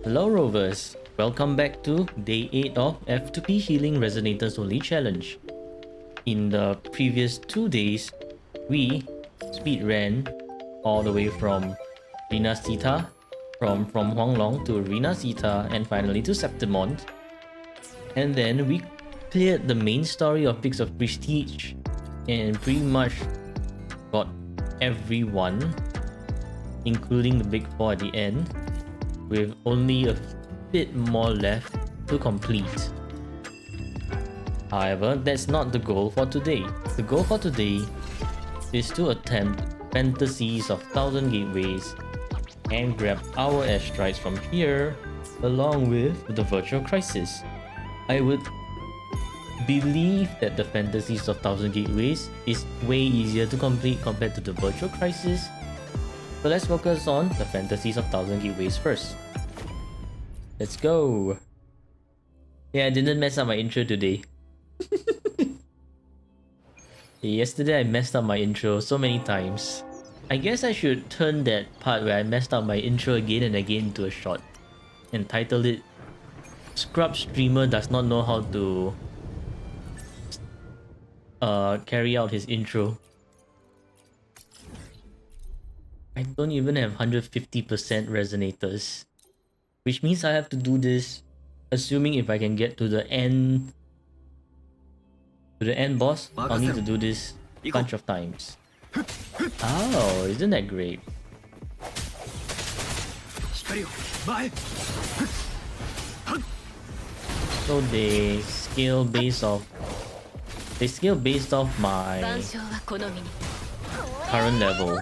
Hello Rovers, welcome back to day 8 of F2P Healing Resonators Only Challenge. In the previous 2 days, we speed ran all the way from Rina Sita, from Huanglong to Rina Sita and finally to Septimont. And then we cleared the main story of Peaks of Prestige and pretty much got everyone, including the big 4 at the end, with only a bit more left to complete. However, that's not the goal for today. The goal for today is to attempt Fantasies of Thousand Gateways and grab our airstrikes from here along with the Virtual Crisis. I would believe that the Fantasies of Thousand Gateways is way easier to complete compared to the Virtual Crisis. So let's focus on the Fantasies of Thousand Gateways first. Let's go! Yeah, I didn't mess up my intro today. Yesterday I messed up my intro so many times. I guess I should turn that part where I messed up my intro again and again into a short and title it Scrub Streamer Does Not Know How to carry out his intro. I don't even have 150% resonators, which means I have to do this assuming if I can get to the end boss. I'll need to do this a bunch of times. Oh, isn't that great? So they scale based off my current level.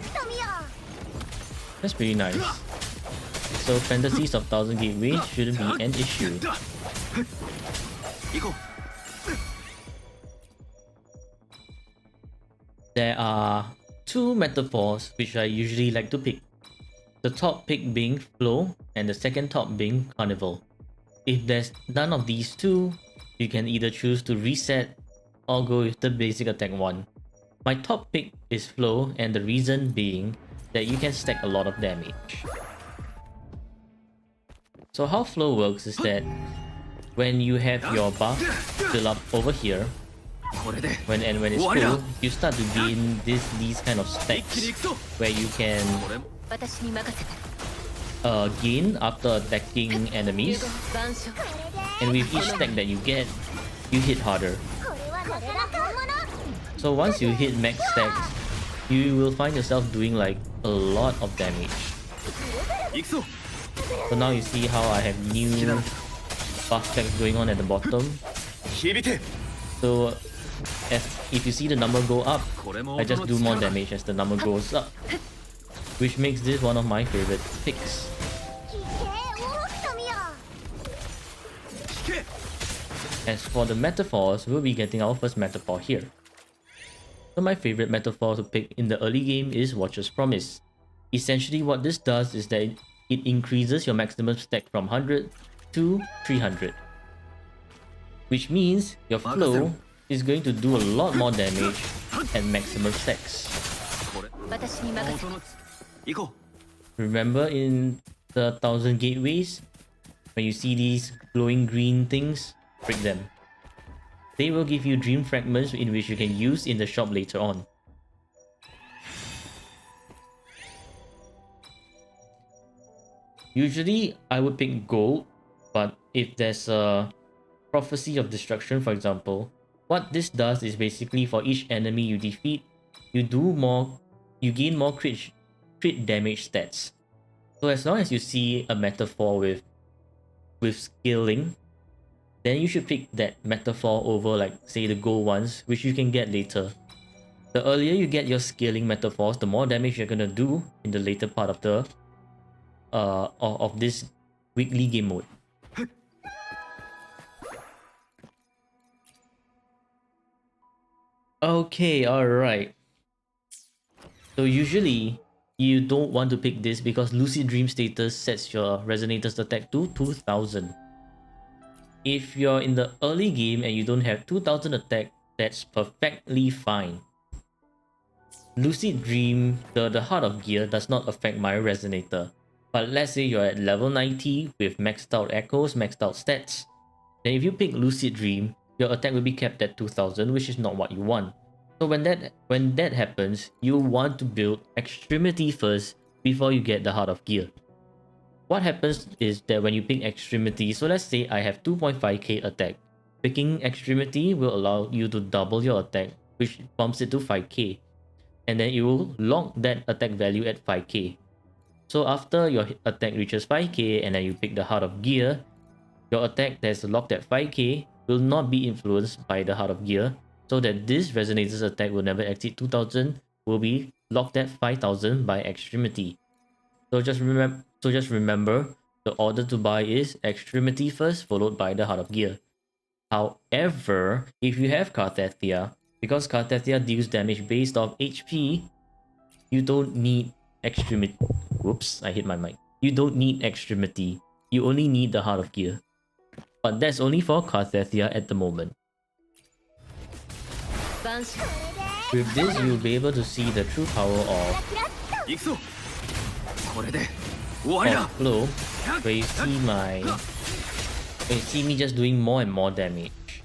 That's pretty nice. So Fantasies of Thousand Gateways shouldn't be an issue. There are two metaphors which I usually like to pick. The top pick being Flow and the second top being Carnival. If there's none of these two, you can either choose to reset or go with the basic attack one. My top pick is Flow, and the reason being that you can stack a lot of damage. So how Flow works is that when you have your buff fill up over here, when it's full, you start to gain these kind of stacks where you can gain after attacking enemies, and with each stack that you get, you hit harder. So once you hit max stacks, you will find yourself doing like a lot of damage. So now you see how I have new buff stacks going on at the bottom. So if you see the number go up, I just do more damage as the number goes up, which makes this one of my favorite picks. As for the metaphors, we'll be getting our first metaphor here. So my favorite metaphor to pick in the early game is Watcher's Promise. Essentially what this does is that it increases your maximum stack from 100 to 300. Which means your flow is going to do a lot more damage at maximum stacks. Remember in the 1000 gateways, when you see these glowing green things, break them. They will give you dream fragments in which you can use in the shop later on. Usually I would pick gold, but if there's a Prophecy of Destruction, for example, what this does is basically for each enemy you defeat, you gain more crit damage stats. So as long as you see a metaphor with scaling, then you should pick that metaphor over like say the gold ones, which you can get later. The earlier you get your scaling metaphors, the more damage you're gonna do in the later part of the of this weekly game mode. Okay, alright. So usually you don't want to pick this because Lucid Dream status sets your Resonators attack to 2000. If you're in the early game and you don't have 2000 attack, that's perfectly fine. Lucid Dream, the Heart of Gear, does not affect my Resonator. But let's say you're at level 90 with maxed out echoes, maxed out stats. Then if you pick Lucid Dream, your attack will be capped at 2000, which is not what you want. So when that happens, you want to build Extremity first before you get the Heart of Gear. What happens is that when you pick Extremity, so let's say I have 2.5k attack. Picking Extremity will allow you to double your attack, which bumps it to 5k. And then it will lock that attack value at 5k. So after your attack reaches 5k and then you pick the Heart of Gear, your attack that's locked at 5k will not be influenced by the Heart of Gear, so that this Resonator's attack will never exceed 2000, will be locked at 5000 by Extremity. So just remember, the order to buy is Extremity first, followed by the Heart of Gear. However, if you have Karthethia, because Karthethia deals damage based off HP, you don't need Extremity. Whoops, I hit my mic. You don't need Extremity. You only need the Heart of Gear. But that's only for Karthethia at the moment. With this, you'll be able to see the true power of Flow, where you see me just doing more and more damage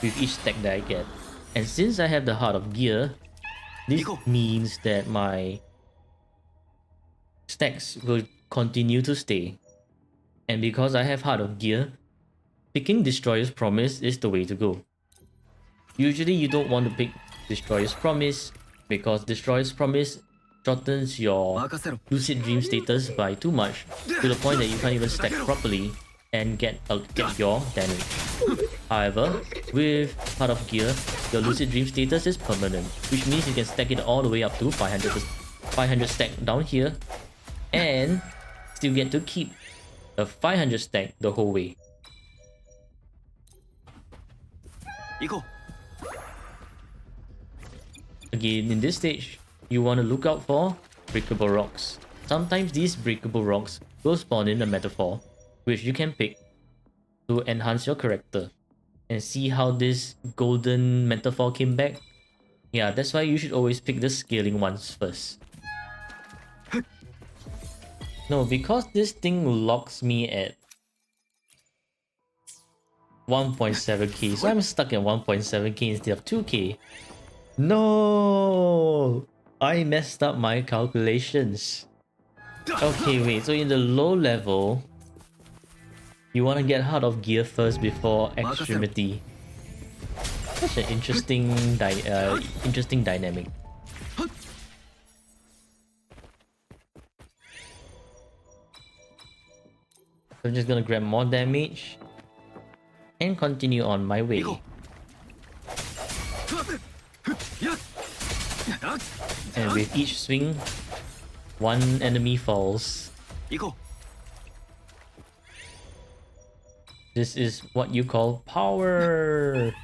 with each stack that I get. And since I have the Heart of Gear, this means that my stacks will continue to stay. And because I have Heart of Gear, picking Destroyer's Promise is the way to go. Usually you don't want to pick Destroyer's Promise because Destroyer's Promise shortens your Lucid Dream status by too much, to the point that you can't even stack properly and get your damage. However, with Heart of Gear, your Lucid Dream status is permanent, which means you can stack it all the way up to 500 stack down here, and still get to keep a 500 stack the whole way. Again, in this stage, you want to look out for breakable rocks. Sometimes these breakable rocks will spawn in a metaphor, which you can pick to enhance your character. And see how this golden metaphor came back? Yeah, that's why you should always pick the scaling ones first. No, because this thing locks me at 1.7k, so I'm stuck at 1.7k instead of 2k. No! I messed up my calculations. Okay, wait, so in the low level, you want to get Heart of Gear first before Extremity. Such an interesting dynamic. I'm just gonna grab more damage and continue on my way. And with each swing, one enemy falls. This is what you call power!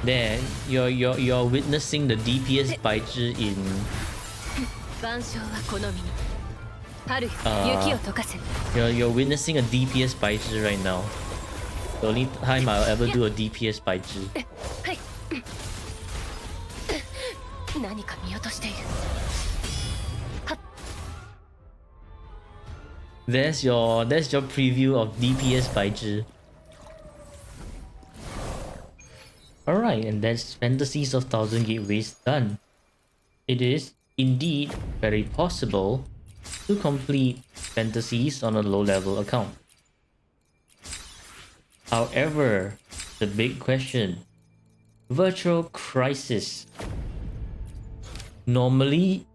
There, you're witnessing the DPS Baizhi in you're witnessing a DPS Baizhi right now. The only time I'll ever do a DPS Baizhi. There's your preview of DPS Baizhi. Alright, and that's Fantasies of Thousand Gateways done. It is indeed very possible to complete Fantasies on a low level account. However, the big question, Virtual Crisis. Normally,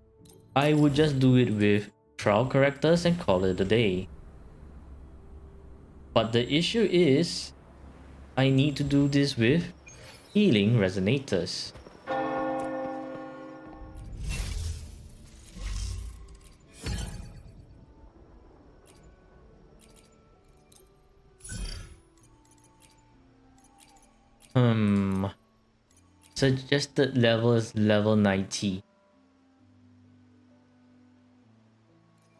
I would just do it with trial characters and call it a day. But the issue is, I need to do this with Healing Resonators. Suggested level is level 90.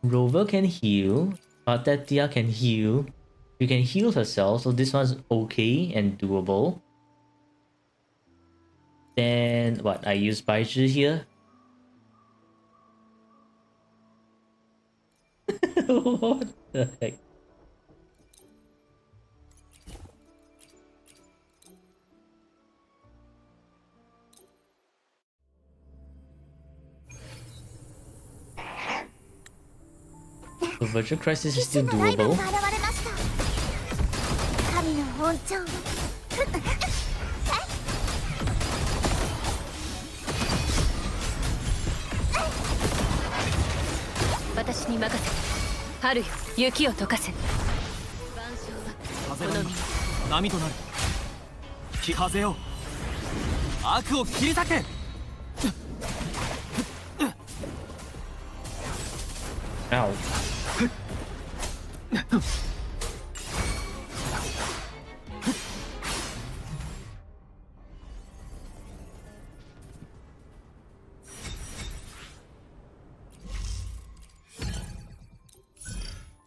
Rover can heal, Tetia can heal. She can heal herself, so this one's okay and doable. Then what? I use Baizhi here. What the heck? So Virtual Crisis is still doable. Ow.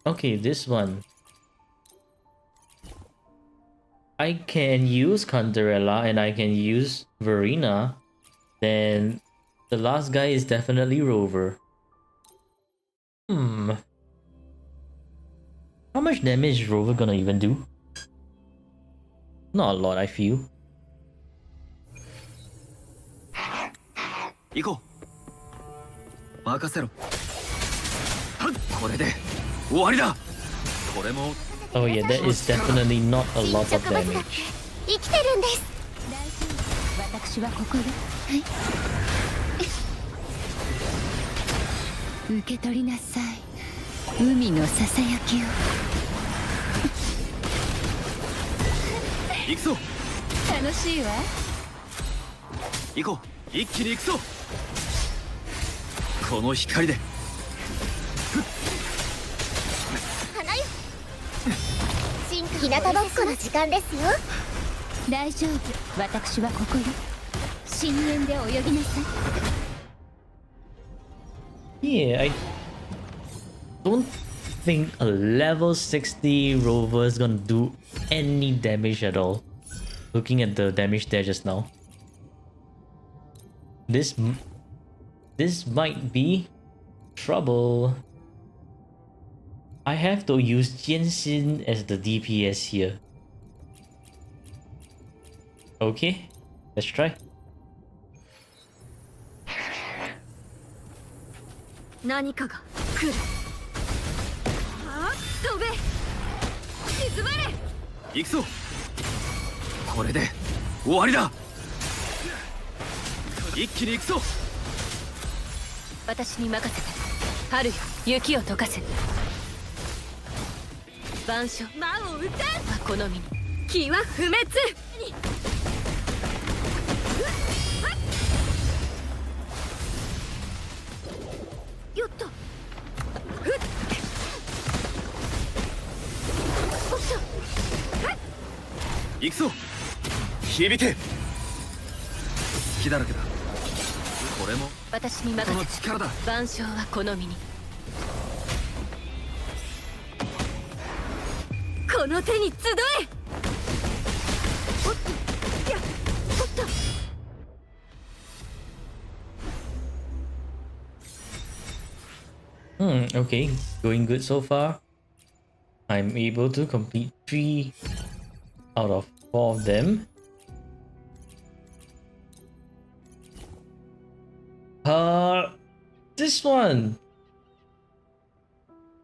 Okay, this one. I can use Cantarella and I can use Verena. Then the last guy is definitely Rover. How much damage is Rover gonna even do? Not a lot, I feel. 行こう。任せろ。これで終わりだ。これも。Oh yeah, that is definitely not a lot of damage. 生きてるんです。私はここで。はい。受け取りなさい。海のささやきを。行くぞ。楽しいわ。行こう。一気に行くぞ。この光で。花よ。日向ぼっこの時間ですよ。大丈夫。私はここよ。深淵で泳ぎなさい。Yeah, I don't think a level 60 rover is gonna do any damage at all. Looking at the damage there just now. This might be trouble. I have to use Jianxin as the DPS here. Okay, let's try. 何かが来る。はあ、飛べ。沈まれ。行くぞ。これで終わりだ。一気に行くぞ。私に任せて。春よ、雪を溶かせ。万象魔を撃たん。この身気は不滅。よっと。行くぞ。響け。隙だらけだ。これも私に任せて。この力だ。万象はこの身に。この手に集え。おっと。いや、おっと。Okay, going good so far. I'm able to complete 3 out of 4 of them. This one.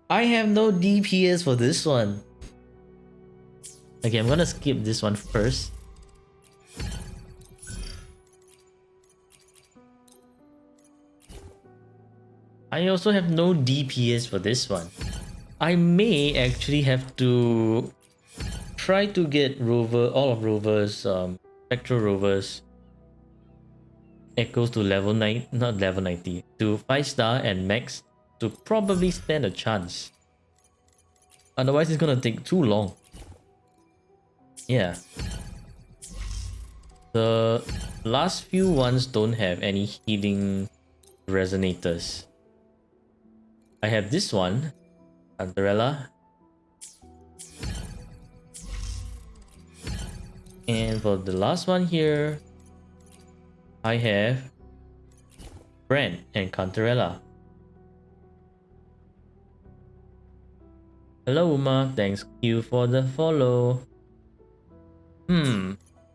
I have no DPS for this one. Okay, I'm gonna skip this one first. I also have no DPS for this one. I may actually have to try to get all of Rovers, Spectral Rovers echoes to level 9, not level 90, to 5-star and max to probably stand a chance. Otherwise it's gonna take too long. Yeah. The last few ones don't have any healing resonators. I have this one, Cantarella. And for the last one here, I have Brand and Cantarella. Hello Uma, thanks you for the follow.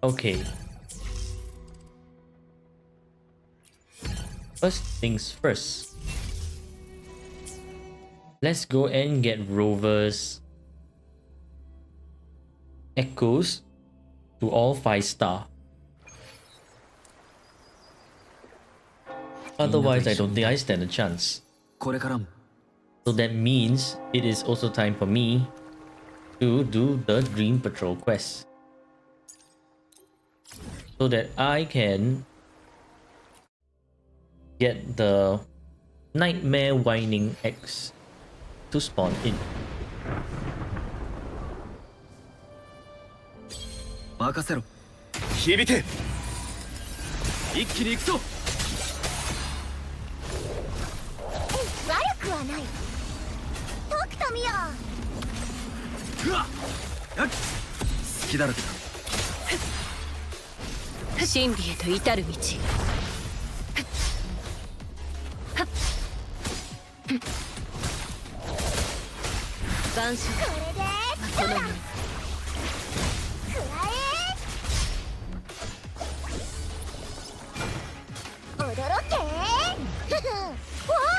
Okay. First things first. Let's go and get Rovers Echoes to all 5-star. Otherwise, I don't think I stand a chance. これからも So that means it is also time for me to do the Dream Patrol quest. So that I can get the Nightmare Whining X to spawn in. 任せろ響け一気に行くぞ悪くはない解くとみようわっやっ隙だらけだ真理へと至る道万象これでこの身くらえ驚けわ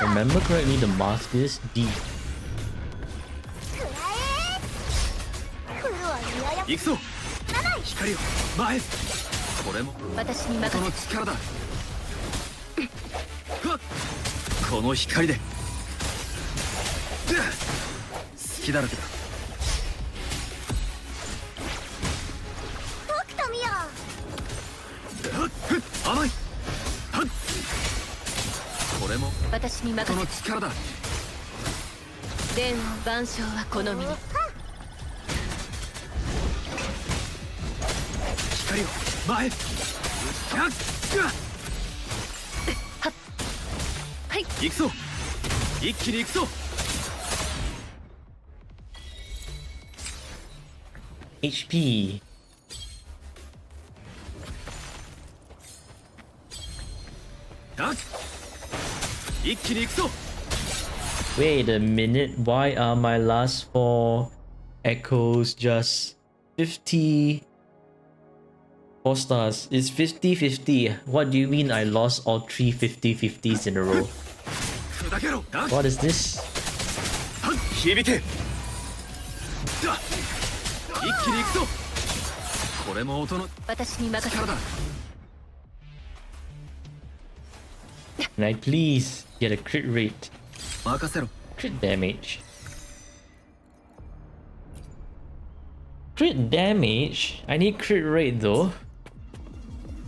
Remember correctly, the mask is deep. くらえこれは嫌や行くぞ光を前これも私に任この力だふわっこの光で隙だらけだ解くとみよ甘いはっこれもせ私に任このせ力だ伝言万象はこの身に光を前やっはい行くぞ一気に行くぞ HP. Wait a minute, why are my last 4 echoes just 50 4 stars? It's 50-50. What do you mean I lost all 3 50-50s in a row? What is this? 響け一気に行くぞこれも音の私に任せ力だ Can I please get a crit rate? 任せろ Crit damage. Crit damage? I need crit rate though.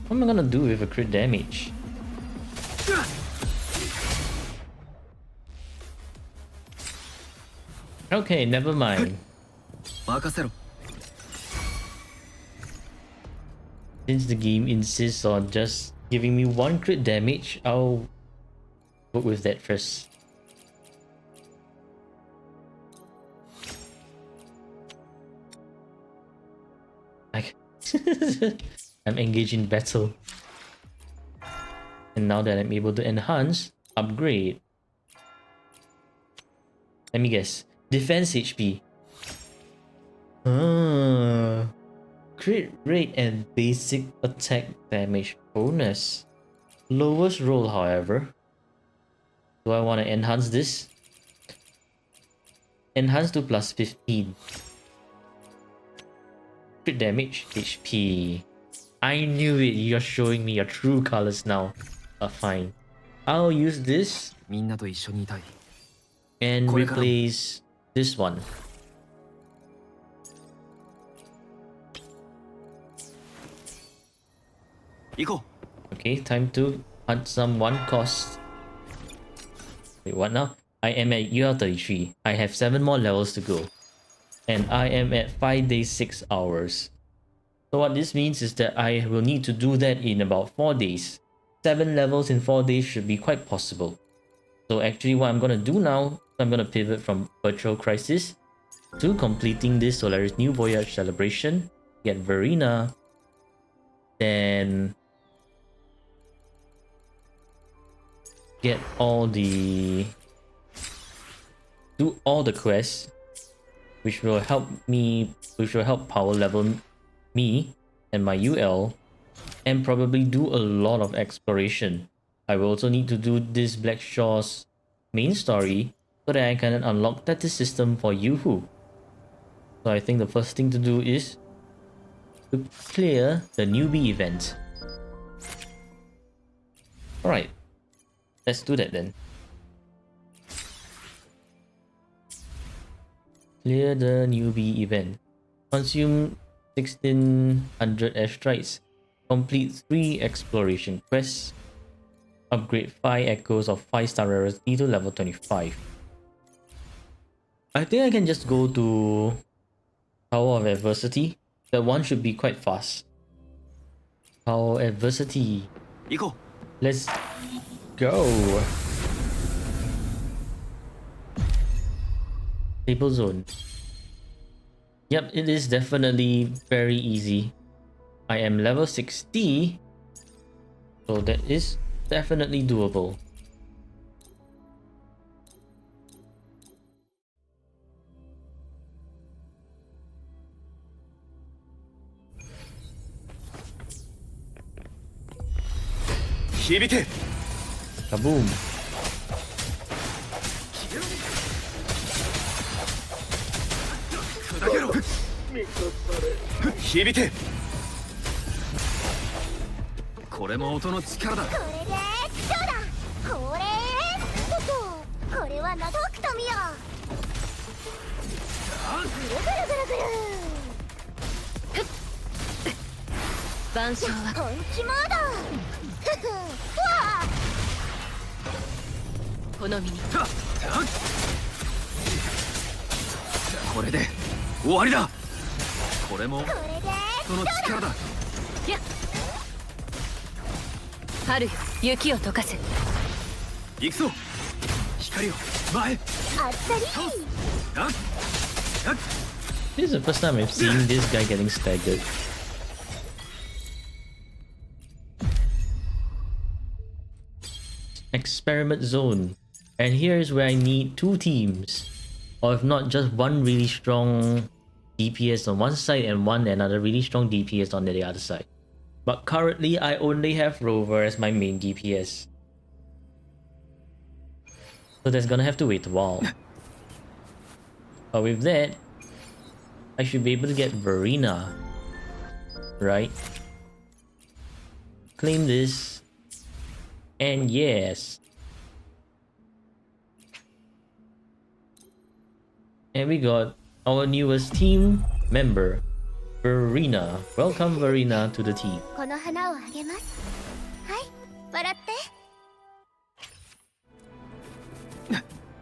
What am I gonna do with a crit damage? Okay, never mind. 任せろ Since the game insists on just giving me 1 crit damage, I'll work with that first. I'm engaged in battle. And now that I'm able to enhance, upgrade. Let me guess. Defense HP. Crit rate and basic attack damage bonus. Lowest roll, however. Do I want to enhance this? Enhance to plus 15. Crit damage, HP. I knew it, you're showing me your true colors now. Fine. I'll use this みんなと一緒にいたい and これからも replace this one. 行こ Okay, time to hunt some 1 cost. Wait, what now? I am at UL33. I have 7 more levels to go. And I am at 5 days 6 hours. So what this means is that I will need to do that in about 4 days. 7 levels in 4 days should be quite possible. So actually what I'm gonna do now, I'm gonna pivot from Virtual Crisis to completing this Solaris New Voyage celebration, get Verena, then get do all the quests, which will help power level me and my UL, and probably do a lot of exploration. I will also need to do this Black Shaw's main story so that I can unlock that system for Yoo-hoo. So I think the first thing to do is to clear the newbie event. Alright, let's do that then. Clear the newbie event. Consume 1600 airstrikes. Complete 3 exploration quests. Upgrade 5 echoes of 5-star rarity to level 25. I think I can just go to Tower of Adversity. That one should be quite fast. Tower Adversity. Let's go. Table zone. Yep, it is definitely very easy. I am level 60, so that is definitely doable. Kaboom. This is the first time I've seen this guy getting staggered. Experiment zone. And here's where I need 2 teams. Or if not, just one really strong DPS on one side and another really strong DPS on the other side. But currently I only have Rover as my main DPS. So that's gonna have to wait a while. But with that, I should be able to get Verena. Right? Claim this. And yes. And we got our newest team member, Verena. Welcome Verena to the team.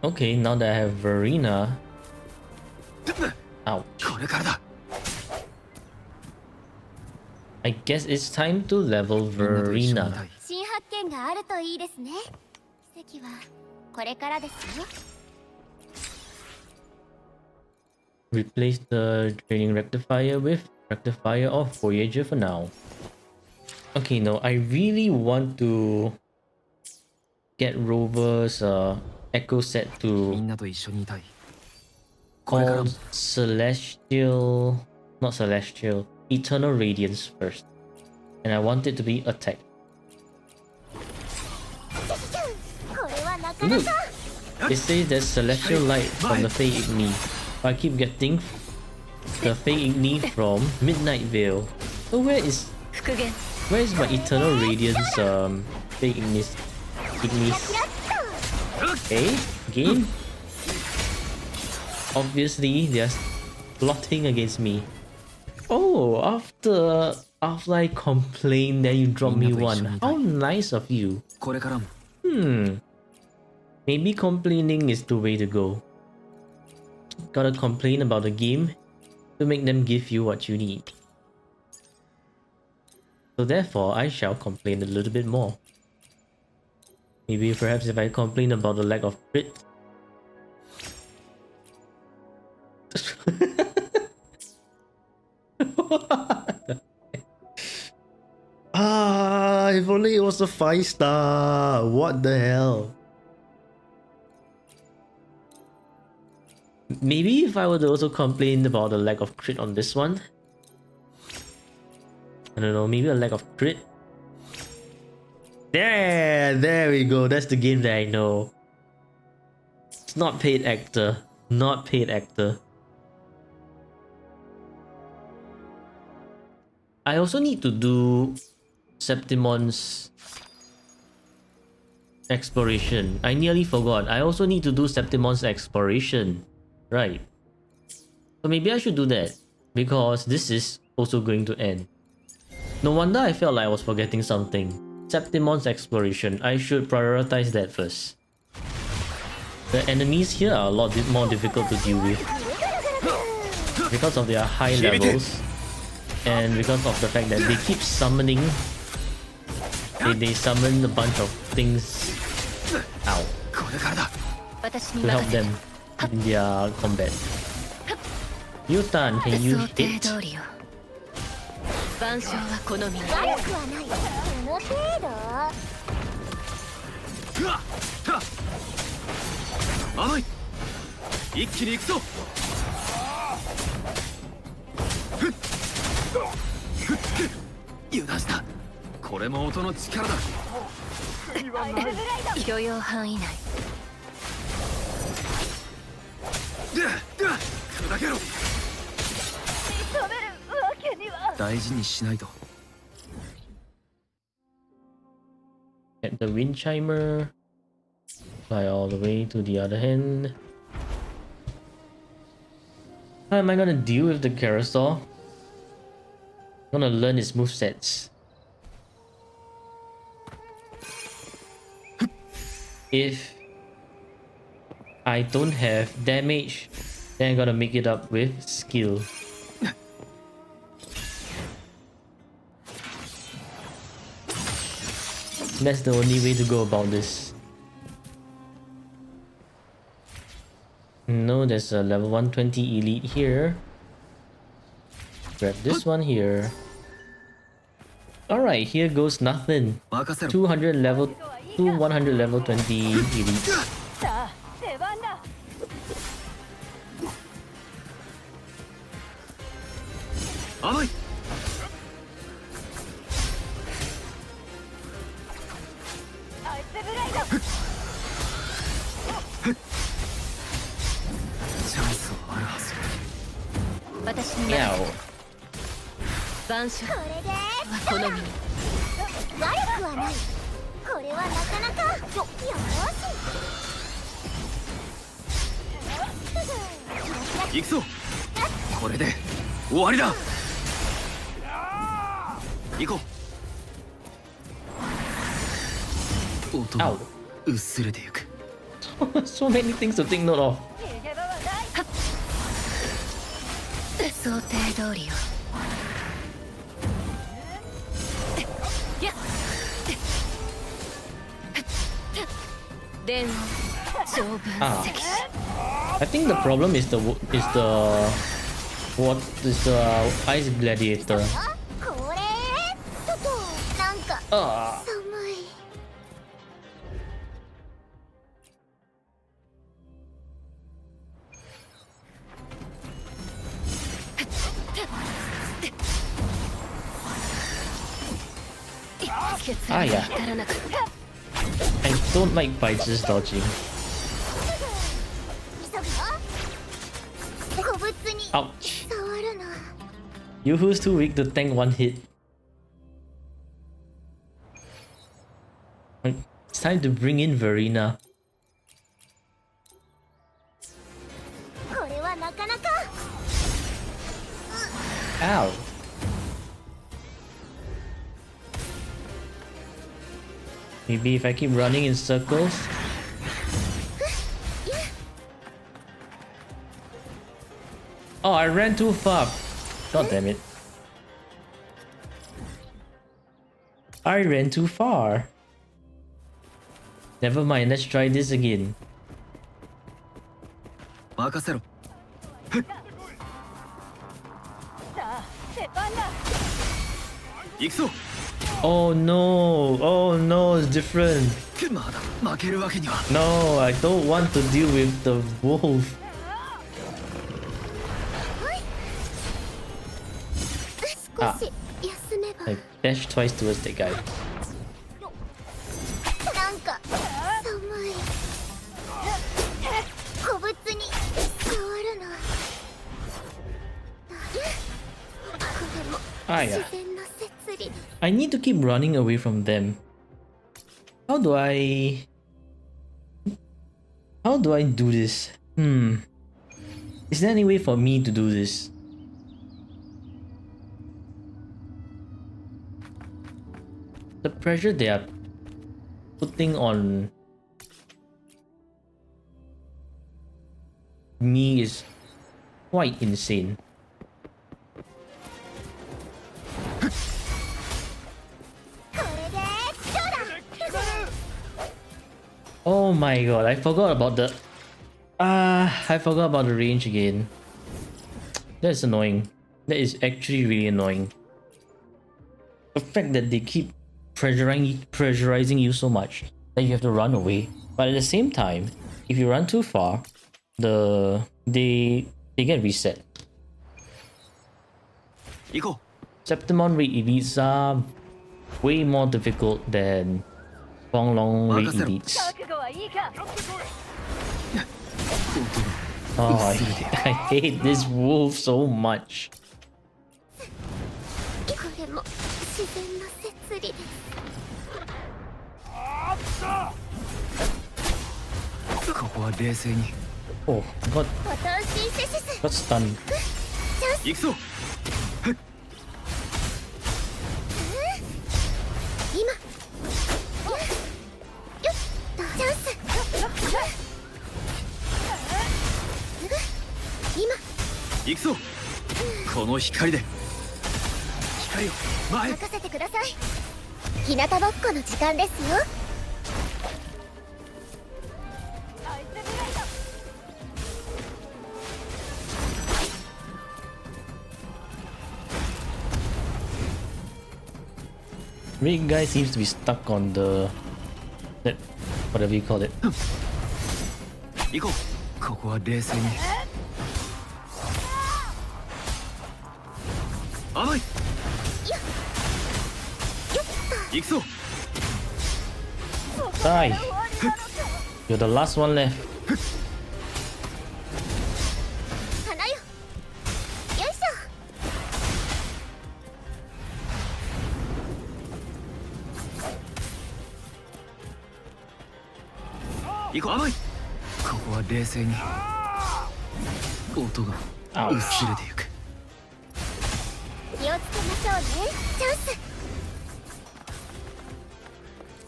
Okay, now that I have Verena. Ouch. I guess it's time to level Verena. Replace the training rectifier with rectifier of Voyager for now. Okay, no, I really want to get Rovers echo set to all celestial, not celestial, eternal radiance first, and I want it to be attack. Look, it says there's celestial light from the Fey Igni. I keep getting the Fey Igni from Midnight Veil. So where is my eternal radiance Fey Ignis? Okay, game. Obviously, they're plotting against me. Oh, after I complain, then you drop me one. How nice of you. Maybe complaining is the way to go. Gotta complain about the game to make them give you what you need. So therefore, I shall complain a little bit more. Maybe perhaps if I complain about the lack of crit. Ah, if only it was a 5-star. What the hell? Maybe if I were to also complain about the lack of crit on this one. I don't know, maybe a lack of crit. There we go. That's the game that I know. It's not paid actor. Not paid actor. I also need to do Septimon's exploration. I nearly forgot. I also need to do Septimon's exploration. Right. So maybe I should do that. Because this is also going to end. No wonder I felt like I was forgetting something. Septimon's exploration. I should prioritize that first. The enemies here are a lot more difficult to deal with. Because of their high levels. And because of the fact that they keep summoning. They summon a bunch of things out to help them in their combat. Yutan, can you hit? 万象は好みに。悪くはない。この程度。甘い。一気に行くぞ。油断した。これも音の力だ。許容範囲内。砕けろ。大事にしないと。Get the wind chimer. Fly all the way to the other hand. How am I gonna deal with the carousel? I'm gonna learn its movesets. If I don't have damage, then I'm gonna make it up with skill. That's the only way to go about this. No, there's a level 120 elite here. Grab this one here. Alright, here goes nothing. 200 level to 100 level 20 elite. 甘い。チャンスはあるはず。私に任せて。万象は好みに。悪くはない。これはなかなか。よし。行くぞ。これで終わりだ。行こう。音が薄れてゆく。So many things to think note of. 想定通りよ。伝言長文石。 I think the problem is the ice gladiator. これちょっとなんか寒い。Ah, yeah. I don't like Baizi's dodging. Ouch. Yoo-Hoo's too weak to tank one hit. It's time to bring in Verena. Ow. Maybe if I keep running in circles. Oh, I ran too far. God damn it. I ran too far. Never mind, let's try this again. 任せろ。行くぞ。 Oh no! Oh no, it's different. まだ負けるわけには。 No, I don't want to deal with the wolf. 少し休めば。 I dashed twice towards that guy. なんか寒い。古物に触るの。これも Ah, 自 yeah. 然の摂理。 I need to keep running away from them. How do I... How do I do this? Is there any way for me to do this? The pressure they are putting on me is quite insane. Oh my god, I forgot about the... I forgot about the range again. That's annoying. That is actually really annoying. The fact that they keep pressurizing you so much that you have to run away. But at the same time, if you run too far, they get reset. 行こ Septimon rate elites are way more difficult than Long rate elites. 覚悟はいいか。 Oh, I hate this wolf so much. これも自然の摂理です。 ここは冷静に。 Oh, got ボタンシンセシス。 got stunned. 行くぞ。今。よっとチャンス。今。行くぞ。この光で。光を前。任せてください。日向ぼっこの時間ですよ。 Rig guy seems to be stuck on the... that, whatever you call it. 行こう。ここは冷静に。甘い。行くぞ。 Die! You're the last one left. 花よ。よいしょ。 行こう。甘い。ここは冷静に。音が薄れてゆく。 気をつけましょうね。チャンス。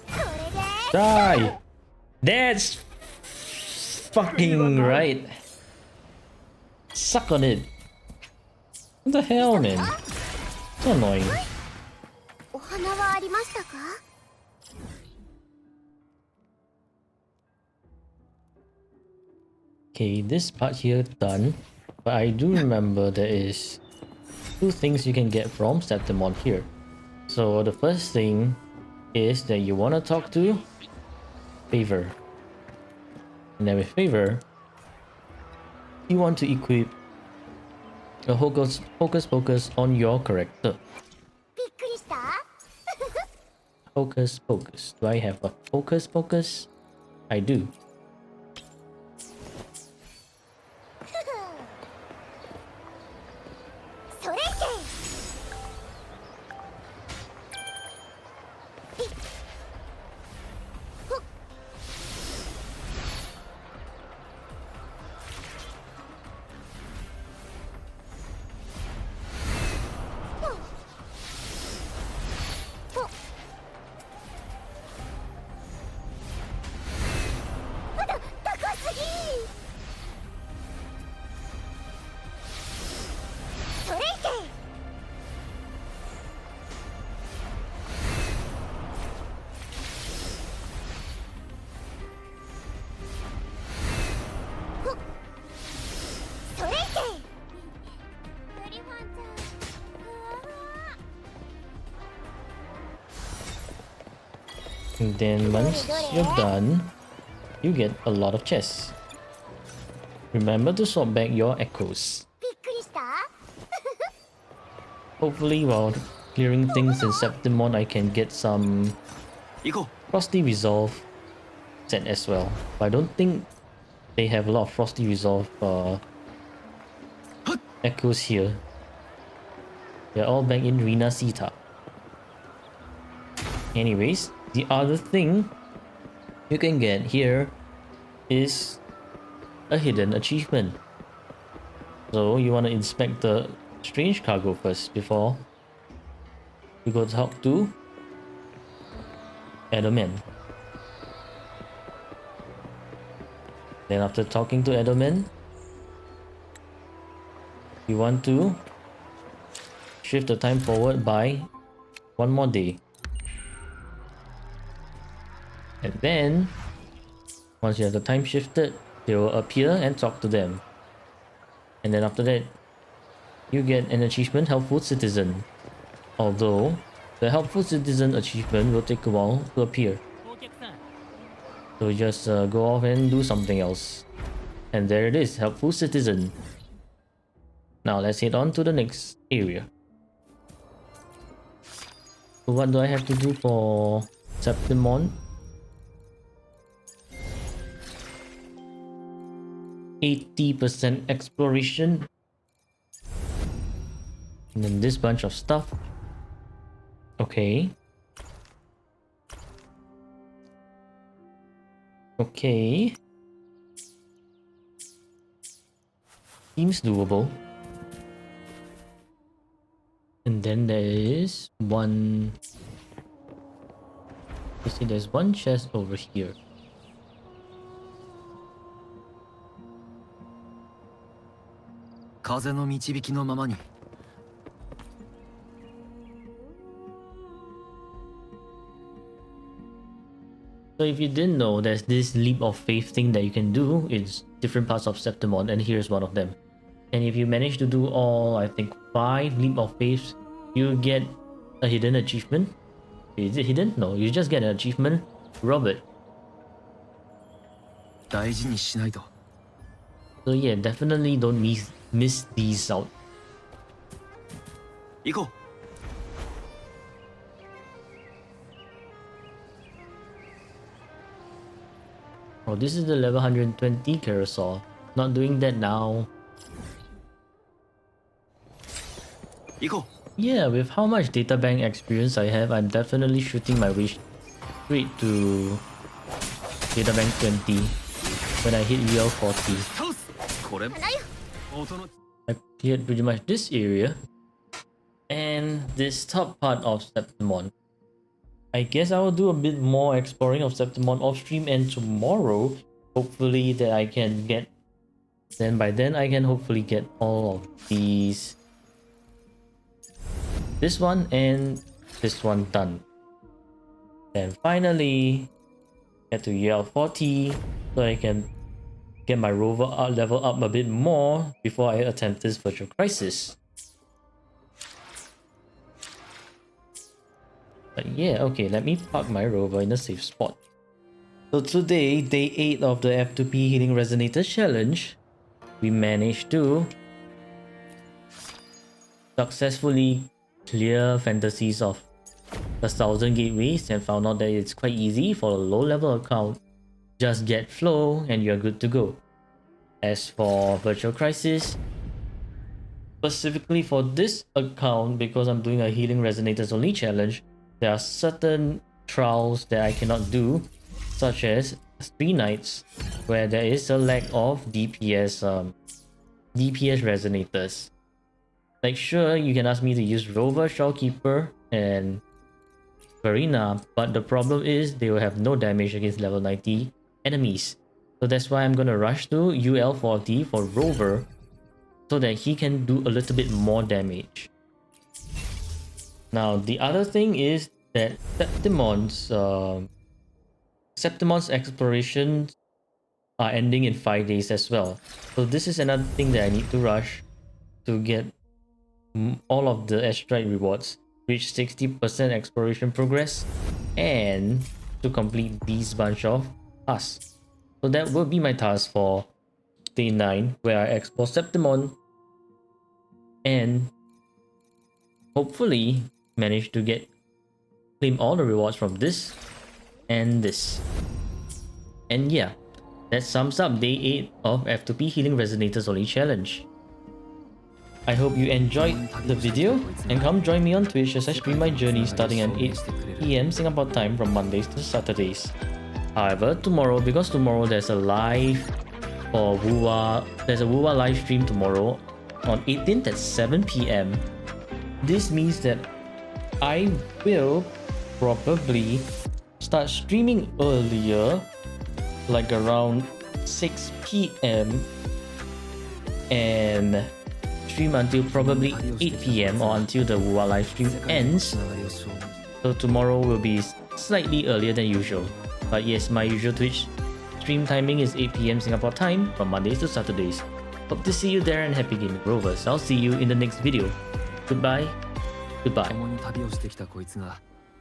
これで。 Die! That's fucking right. Suck on it. What the hell, man? So annoying. お花はありましたか？ Okay, this part here done. But I do remember there is 2 things you can get from Septimon here. So the first thing is that you want to talk to Favor. And then with Favor, you want to equip a focus on your character. びっくりした？ Focus. Do I have a focus? I do. それいけ。 Ouch. And then once you're done, you get a lot of chests. Remember to swap back your echoes. びっくりした？ Hopefully while clearing things in Septimon, I can get some 行こ Frosty Resolve set as well. But I don't think they have a lot of Frosty Resolve echoes here. They're all back in Rina Sita. Anyways, the other thing you can get here is a hidden achievement. So you want to inspect the strange cargo first before you go to talk to Edelman. Then after talking to Edelman, you want to shift the time forward by one more day. And then, once you have the time shifted, they will appear and talk to them. And then after that, you get an achievement, Helpful Citizen. Although, the Helpful Citizen achievement will take a while to appear. So just go off and do something else. And there it is, Helpful Citizen. Now let's head on to the next area. So what do I have to do for Septimon? 80% exploration. And then this bunch of stuff. Okay. Okay. Seems doable. And then there is one... You see there's one chest over here. Kaze no michibiki no mama ni. So if you didn't know, there's this leap of faith thing that you can do in different parts of Septimon, and here's one of them. And if you manage to do all, I think 5 leap of faiths, you get a hidden achievement. Is it hidden? No, you just get an achievement, Robert. 大事にしないと。 So yeah, definitely don't miss these out. 行こう。 Oh, this is the level 120 carousel. Not doing that now. 行こう。 Yeah, with how much data bank experience I have, I'm definitely shooting my way straight to data bank 20 when I hit UL30. 倒す。これ。音の。 I cleared pretty much this area and this top part of Septimon. I guess I will do a bit more exploring of Septimon off stream, and tomorrow, hopefully that I can get. Then by then I can hopefully get all of these. This one and this one done. And finally, get to UL40 so I can get my rover level up a bit more before I attempt this virtual crisis. But yeah, okay, let me park my rover in a safe spot. So today, day 8 of the F2P Healing Resonators challenge, we managed to successfully clear fantasies of the 1000 gateways and found out that it's quite easy for a low level account. Just get flow and you're good to go. As for virtual crisis, specifically for this account, because I'm doing a Healing Resonators only challenge, there are certain trials that I cannot do, such as 3 nights where there is a lack of DPS resonators. Like sure, you can ask me to use Rover, Shawkeeper, and Farina, but the problem is they will have no damage against level 90 enemies. So that's why I'm gonna rush to UL40 for Rover so that he can do a little bit more damage. Now the other thing is that Septimon's explorations are ending in 5 days as well. So this is another thing that I need to rush to get all of the asteroid rewards, reach 60% exploration progress, and to complete these bunch of tasks. So that will be my task for day 9, where I explore Septimon and hopefully manage to claim all the rewards from this and this. And yeah, that sums up day 8 of F2P Healing Resonators Only Challenge. I hope you enjoyed the video, and come join me on Twitch as I stream my journey starting at 8 PM Singapore time from Mondays to Saturdays. However, tomorrow, because tomorrow there's a live for Wuwa, there's a Wuwa live stream tomorrow on 18th at 7 PM. This means that I will probably start streaming earlier, like around 6 PM, and stream until probably 8 PM or until the Wuwa live stream ends. So tomorrow will be slightly earlier than usual. But yes, my usual Twitch stream timing is 8 PM Singapore time from Mondays to Saturdays. Hope to see you there, and happy gaming, Rovers. I'll see you in the next video. Goodbye. Goodbye. 共に旅をしてきたこいつが